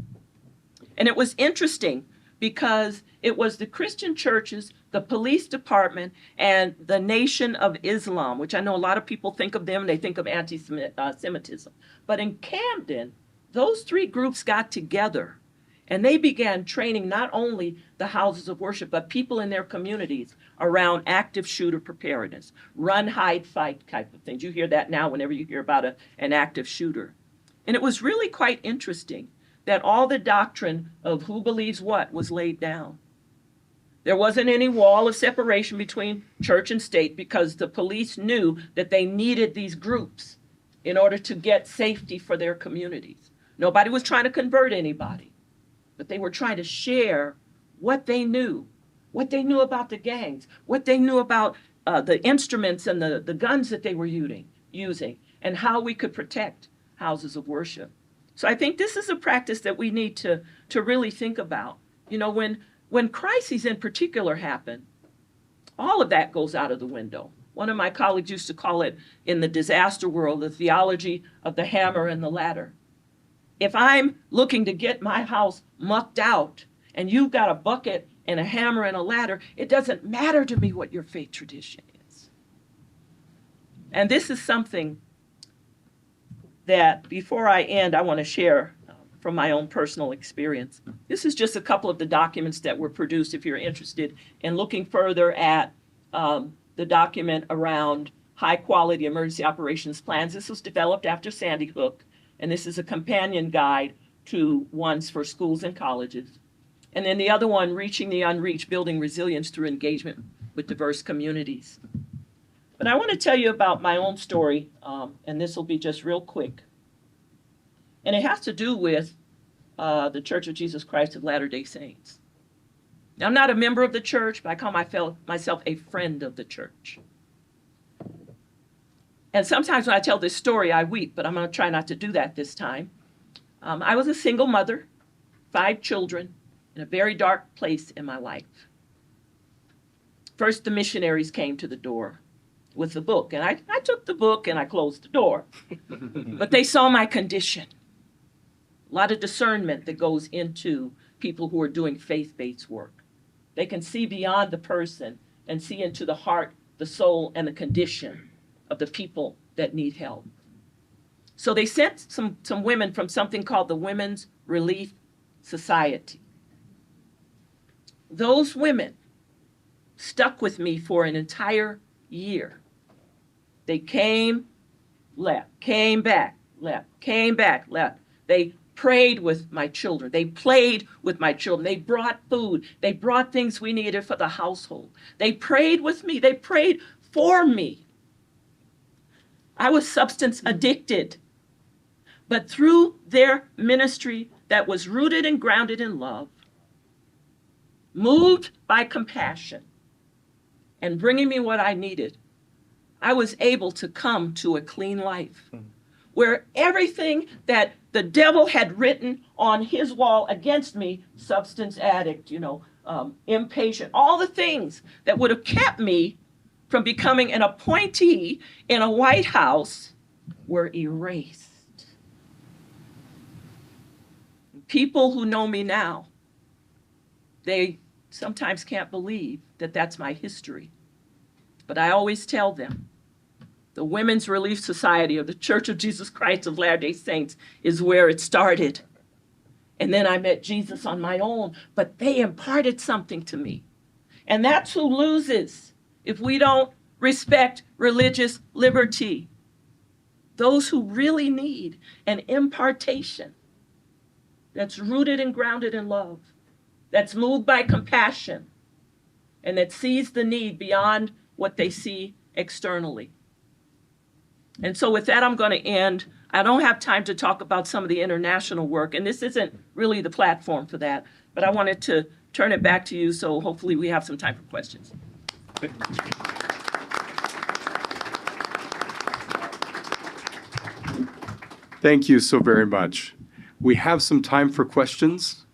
And it was interesting because it was the Christian churches, the police department, and the Nation of Islam, which I know a lot of people think of them, they think of anti-Semitism. But in Camden, those three groups got together and they began training not only the houses of worship, but people in their communities around active shooter preparedness, run, hide, fight type of things. You hear that now whenever you hear about an active shooter. And it was really quite interesting that all the doctrine of who believes what was laid down. There wasn't any wall of separation between church and state because the police knew that they needed these groups in order to get safety for their communities. Nobody was trying to convert anybody, but they were trying to share what they knew about the gangs, what they knew about the instruments and the guns that they were using, and how we could protect houses of worship. So I think this is a practice that we need to really think about. You know, when crises in particular happen, all of that goes out of the window. One of my colleagues used to call it, in the disaster world, the theology of the hammer and the ladder. If I'm looking to get my house mucked out and you've got a bucket and a hammer and a ladder, it doesn't matter to me what your faith tradition is. And this is something that, before I end, I want to share from my own personal experience. This is just a couple of the documents that were produced if you're interested in looking further at the document around high quality emergency operations plans. This was developed after Sandy Hook, and this is a companion guide to ones for schools and colleges. And then the other one, Reaching the Unreached, Building Resilience Through Engagement with Diverse Communities. But I want to tell you about my own story, and this will be just real quick. And it has to do with the Church of Jesus Christ of Latter-day Saints. Now, I'm not a member of the church, but I call myself a friend of the church. And sometimes when I tell this story, I weep, but I'm going to try not to do that this time. I was a single mother, 5 children, in a very dark place in my life. First, the missionaries came to the door with the book, and I took the book and I closed the door. But they saw my condition. A lot of discernment that goes into people who are doing faith-based work. They can see beyond the person and see into the heart, the soul, and the condition of the people that need help. So they sent some women from something called the Women's Relief Society. Those women stuck with me for an entire year. They came, left, came back, left, came back, left. They prayed with my children. They played with my children. They brought food. They brought things we needed for the household. They prayed with me. They prayed for me. I was substance addicted. But through their ministry that was rooted and grounded in love, moved by compassion, and bringing me what I needed, I was able to come to a clean life where everything that the devil had written on his wall against me, substance addict, impatient, all the things that would have kept me from becoming an appointee in a White House were erased. People who know me now, they sometimes can't believe that that's my history. But I always tell them, the Women's Relief Society of the Church of Jesus Christ of Latter-day Saints is where it started. And then I met Jesus on my own, but they imparted something to me. And that's who loses if we don't respect religious liberty. Those who really need an impartation that's rooted and grounded in love, that's moved by compassion, and that sees the need beyond what they see externally. And so with that, I'm going to end. I don't have time to talk about some of the international work, and this isn't really the platform for that, but I wanted to turn it back to you, so hopefully we have some time for questions. Thank you so very much. We have some time for questions.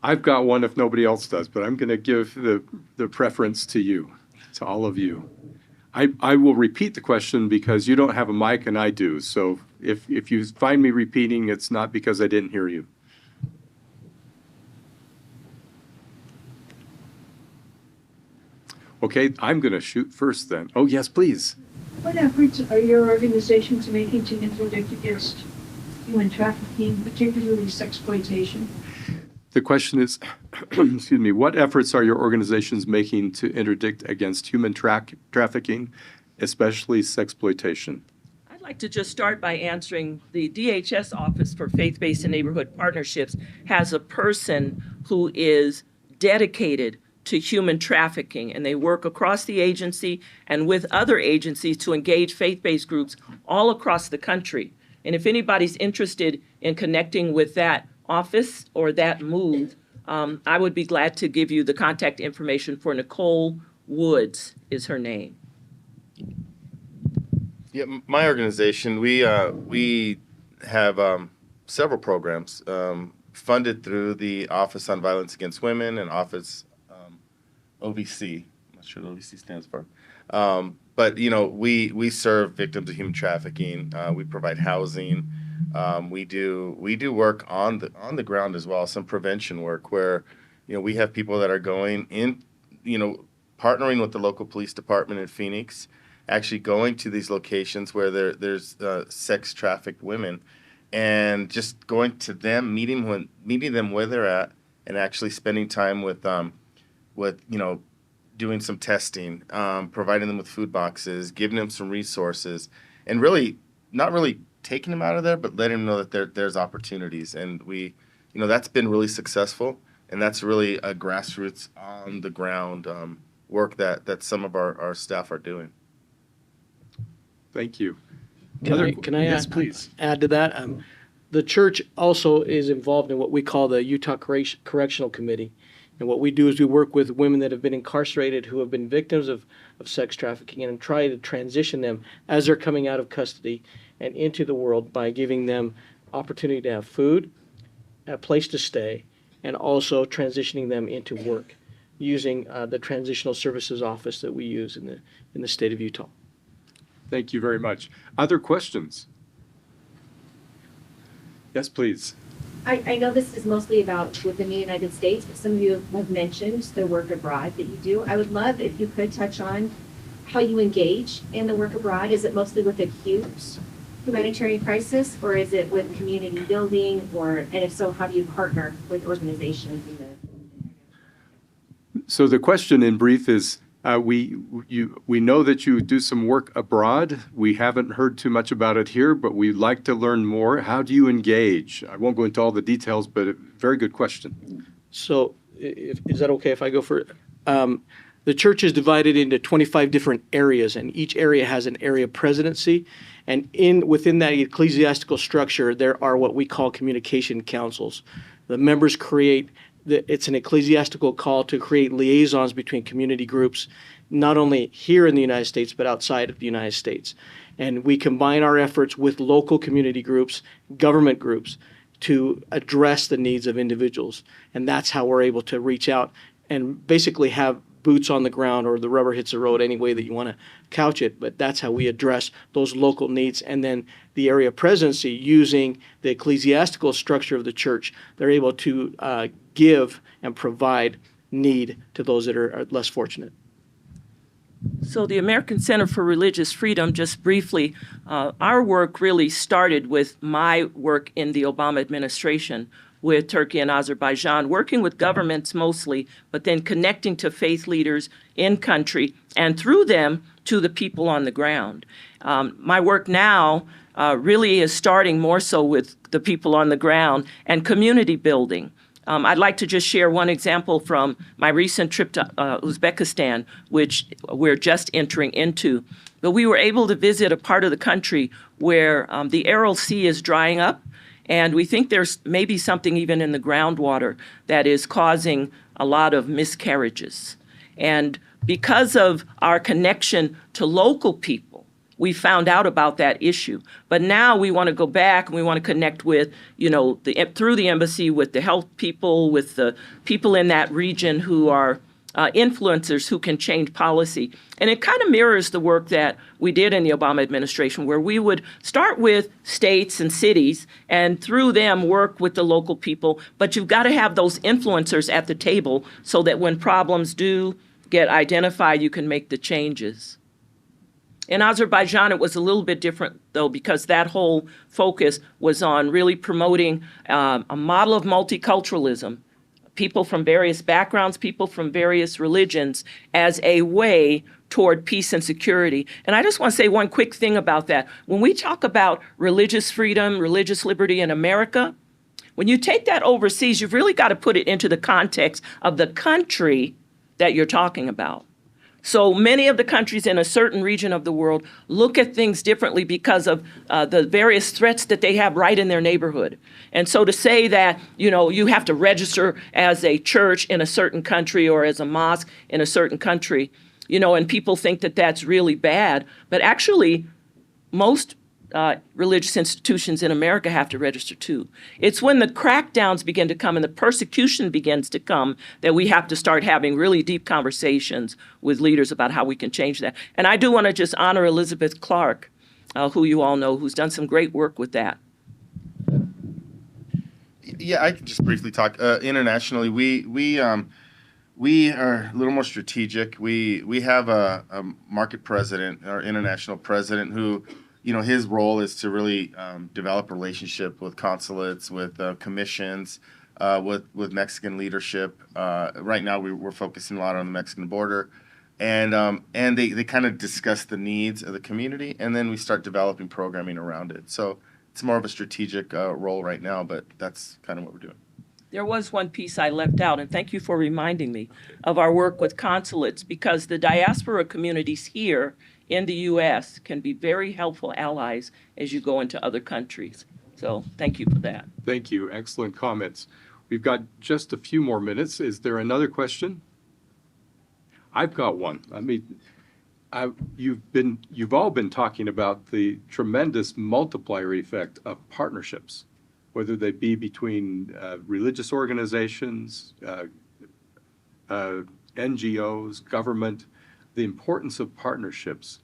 I've got one if nobody else does, but I'm going to give the preference to you, to all of you. I will repeat the question because you don't have a mic and I do. So if you find me repeating, it's not because I didn't hear you. Okay, I'm going to shoot first then. Oh, yes, please. What efforts are your organizations making to interdict against human trafficking, particularly sexploitation? The question is, excuse me, what efforts are your organizations making to interdict against human trafficking, especially sexploitation? I'd like to just start by answering the DHS Office for Faith-Based and Neighborhood Partnerships has a person who is dedicated to human trafficking, and they work across the agency and with other agencies to engage faith-based groups all across the country. And if anybody's interested in connecting with that office or that move, I would be glad to give you the contact information for Nicole Woods is her name. Yeah, my organization, we have several programs funded through the Office on Violence Against Women and Office OVC. I'm not sure what OVC stands for. But, we serve victims of human trafficking. We provide housing. We do work on the ground as well, some prevention work where, we have people that are going in, partnering with the local police department in Phoenix, actually going to these locations where there's sex trafficked women, and just going to them, meeting them where they're at, and actually spending time with doing some testing, providing them with food boxes, giving them some resources, and really not really taking them out of there, but letting them know that there's opportunities. And we, that's been really successful, and that's really a grassroots on the ground work that some of our staff are doing. Thank you. Can I yes, add, please. add to that? The church also is involved in what we call the Utah Correctional Committee. And what we do is we work with women that have been incarcerated who have been victims of sex trafficking and try to transition them as they're coming out of custody and into the world by giving them opportunity to have food, a place to stay, and also transitioning them into work using the Transitional Services Office that we use in the state of Utah. Thank you very much. Other questions? Yes, please. I know this is mostly about within the United States, but some of you have mentioned the work abroad that you do. I would love if you could touch on how you engage in the work abroad. Is it mostly with acute humanitarian crisis, or is it with community building, and if so, how do you partner with organizations in the So the question in brief is, we know that you do some work abroad. We haven't heard too much about it here, but we'd like to learn more. How do you engage? I won't go into all the details, but a very good question. So is that okay if I go first? The church is divided into 25 different areas, and each area has an area presidency. And within that ecclesiastical structure, there are what we call communication councils. The members create, it's an ecclesiastical call to create liaisons between community groups, not only here in the United States, but outside of the United States. And we combine our efforts with local community groups, government groups, to address the needs of individuals. And that's how we're able to reach out and basically have boots on the ground, or the rubber hits the road, any way that you want to couch it. But that's how we address those local needs. And then the area presidency, using the ecclesiastical structure of the church, they're able to give and provide need to those that are less fortunate. So the American Center for Religious Freedom, just briefly, our work really started with my work in the Obama administration with Turkey and Azerbaijan, working with governments mostly, but then connecting to faith leaders in country and through them to the people on the ground. My work now really is starting more so with the people on the ground and community building. I'd like to just share one example from my recent trip to Uzbekistan, which we're just entering into. But we were able to visit a part of the country where the Aral Sea is drying up, and we think there's maybe something even in the groundwater that is causing a lot of miscarriages. And because of our connection to local people, we found out about that issue. But now we want to go back and we want to connect with, through the embassy, with the health people, with the people in that region who are influencers who can change policy. And it kind of mirrors the work that we did in the Obama administration, where we would start with states and cities and through them work with the local people. But you've got to have those influencers at the table so that when problems do get identified, you can make the changes. In Azerbaijan, it was a little bit different, though, because that whole focus was on really promoting a model of multiculturalism, people from various backgrounds, people from various religions, as a way toward peace and security. And I just want to say one quick thing about that. When we talk about religious freedom, religious liberty in America, when you take that overseas, you've really got to put it into the context of the country that you're talking about. So many of the countries in a certain region of the world look at things differently because of the various threats that they have right in their neighborhood. And so to say that, you have to register as a church in a certain country or as a mosque in a certain country, and people think that that's really bad. But actually, most religious institutions in America have to register too. It's when the crackdowns begin to come and the persecution begins to come that we have to start having really deep conversations with leaders about how we can change that. And I do want to just honor Elizabeth Clark, who you all know, who's done some great work with that. Yeah, I can just briefly talk. Internationally, we are a little more strategic. We have a market president, our international president, who his role is to really develop relationship with consulates, with commissions, with Mexican leadership. Right now, we're focusing a lot on the Mexican border, and they kind of discuss the needs of the community, and then we start developing programming around it. So it's more of a strategic role right now, but that's kind of what we're doing. There was one piece I left out, and thank you for reminding me of our work with consulates, because the diaspora communities here in the U.S. can be very helpful allies as you go into other countries. So thank you for that. Thank you. Excellent comments. We've got just a few more minutes. Is there another question? I've got one. You've all been talking about the tremendous multiplier effect of partnerships, whether they be between religious organizations, NGOs, government, the importance of partnerships.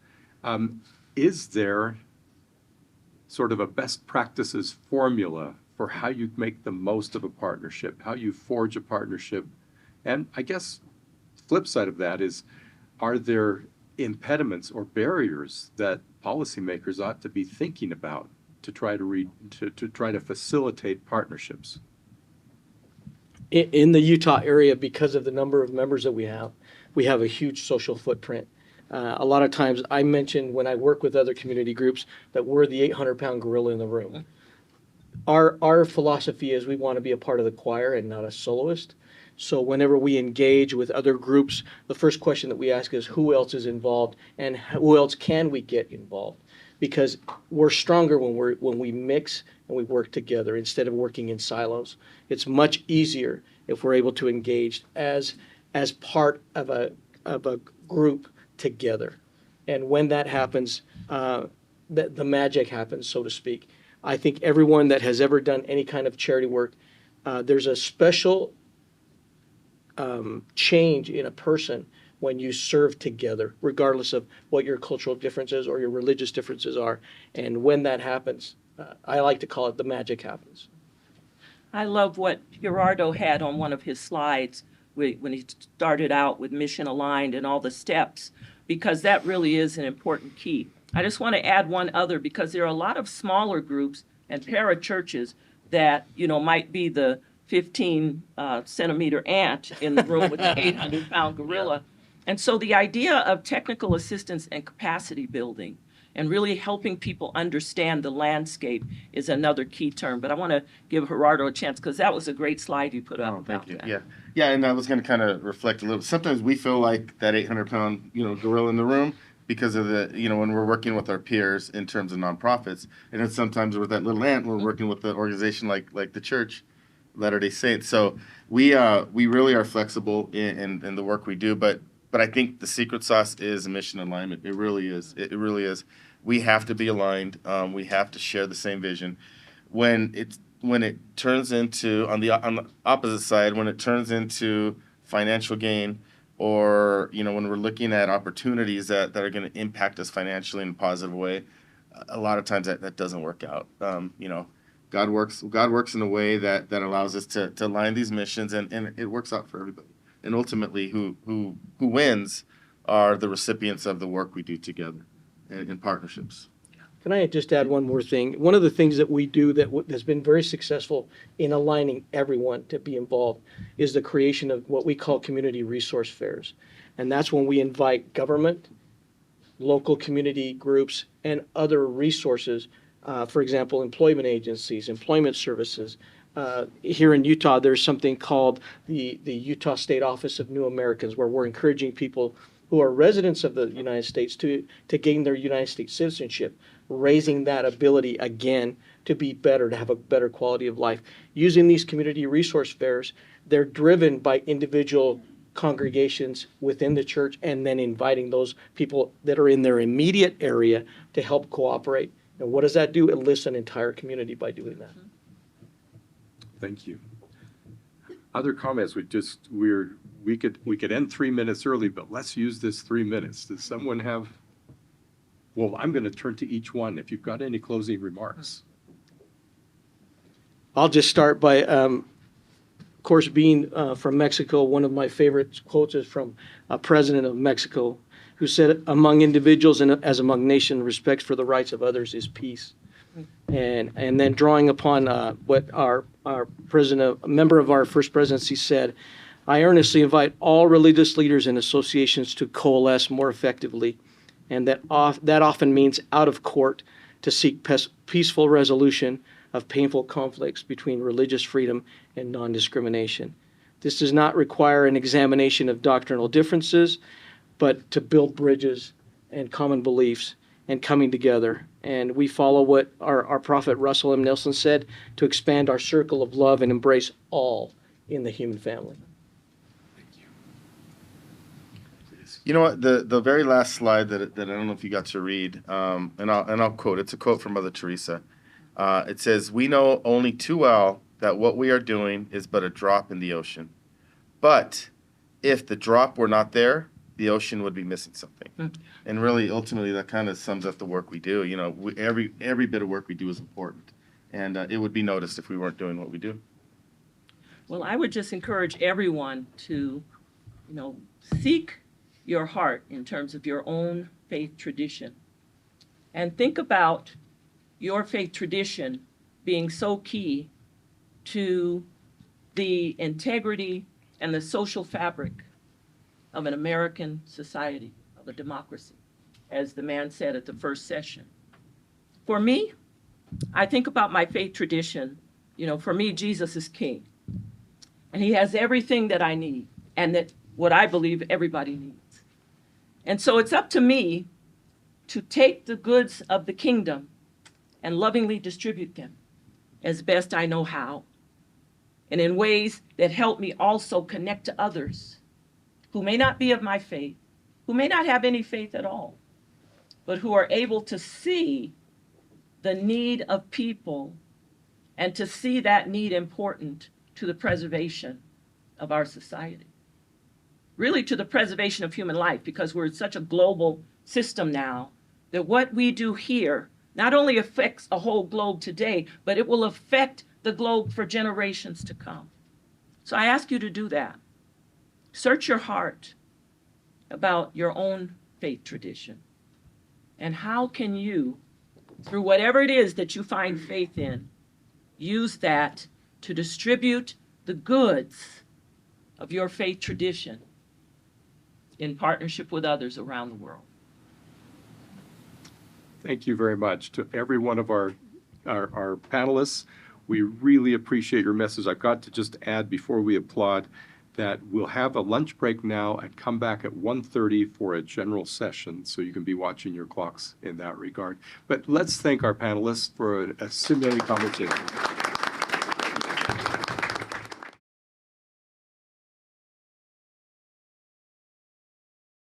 Is there sort of a best practices formula for how you make the most of a partnership, how you forge a partnership? And I guess the flip side of that is, are there impediments or barriers that policymakers ought to be thinking about to try to facilitate partnerships? In the Utah area, because of the number of members that we have a huge social footprint. A lot of times I mention when I work with other community groups that we're the 800-pound gorilla in the room. our philosophy is we want to be a part of the choir and not a soloist. So whenever we engage with other groups, the first question that we ask is who else is involved and who else can we get involved? Because we're stronger when we mix and we work together instead of working in silos. It's much easier if we're able to engage as part of a group together. And when that happens, the magic happens, so to speak. I think everyone that has ever done any kind of charity work, there's a special change in a person when you serve together, regardless of what your cultural differences or your religious differences are. And when that happens, I like to call it the magic happens. I love what Gerardo had on one of his slides when he started out with mission aligned and all the steps, because that really is an important key. I just want to add one other, because there are a lot of smaller groups and para-churches that, might be the 15 centimeter ant in the room with the 800-pound gorilla. And so the idea of technical assistance and capacity building and really helping people understand the landscape is another key term. But I want to give Gerardo a chance, because that was a great slide you put up about that. Yeah, and I was going to kind of reflect a little. Sometimes we feel like that 800-pound, gorilla in the room because of the, when we're working with our peers in terms of nonprofits, and then sometimes with that little ant, we're working with an organization like the church, Latter-day Saints. So we really are flexible in the work we do, but I think the secret sauce is mission alignment. It really is. It really is. We have to be aligned. We have to share the same vision. When it turns into on the opposite side, when it turns into financial gain, or when we're looking at opportunities that are going to impact us financially in a positive way, a lot of times that doesn't work out. God works in a way that allows us to align these missions, and it works out for everybody. And ultimately, who wins are the recipients of the work we do together in partnerships. Can I just add one more thing? One of the things that we do that has been very successful in aligning everyone to be involved is the creation of what we call community resource fairs. And that's when we invite government, local community groups, and other resources, for example, employment agencies, employment services. Here in Utah, there's something called the Utah State Office of New Americans, where we're encouraging people who are residents of the United States to gain their United States citizenship, raising that ability again to be better, to have a better quality of life. Using these community resource fairs, they're driven by individual congregations within the church, and then inviting those people that are in their immediate area to help cooperate. And what does that do? It lifts an entire community by doing that. Thank you. Other comments? We could end 3 minutes early, but let's use this 3 minutes. Does someone have? Well, I'm going to turn to each one. If you've got any closing remarks. I'll just start by, of course, being from Mexico. One of my favorite quotes is from a president of Mexico, who said, "Among individuals and as among nations, respect for the rights of others is peace." And then drawing upon what our president, a member of our first presidency, said, "I earnestly invite all religious leaders and associations to coalesce more effectively, and that often means out of court, to seek peaceful resolution of painful conflicts between religious freedom and non-discrimination. This does not require an examination of doctrinal differences, but to build bridges and common beliefs and coming together." And we follow what our prophet Russell M. Nelson said, to expand our circle of love and embrace all in the human family. You know what? The very last slide that I don't know if you got to read, and I'll quote. It's a quote from Mother Teresa. It says, "We know only too well that what we are doing is but a drop in the ocean. But if the drop were not there, the ocean would be missing something." And really, ultimately, that kind of sums up the work we do. Every bit of work we do is important, and it would be noticed if we weren't doing what we do. Well, I would just encourage everyone to, seek your heart in terms of your own faith tradition. And think about your faith tradition being so key to the integrity and the social fabric of an American society, of a democracy, as the man said at the first session. For me, I think about my faith tradition. You know, for me, Jesus is king. And he has everything that I need and that what I believe everybody needs. And so it's up to me to take the goods of the kingdom and lovingly distribute them as best I know how, and in ways that help me also connect to others who may not be of my faith, who may not have any faith at all, but who are able to see the need of people and to see that need important to the preservation of our society. Really to the preservation of human life, because we're in such a global system now that what we do here not only affects a whole globe today, but it will affect the globe for generations to come. So I ask you to do that. Search your heart about your own faith tradition. And how can you, through whatever it is that you find faith in, use that to distribute the goods of your faith tradition in partnership with others around the world. Thank you very much to every one of our panelists. We really appreciate your message. I've got to just add before we applaud that we'll have a lunch break now and come back at 1:30 for a general session, so you can be watching your clocks in that regard. But let's thank our panelists for a stimulating conversation.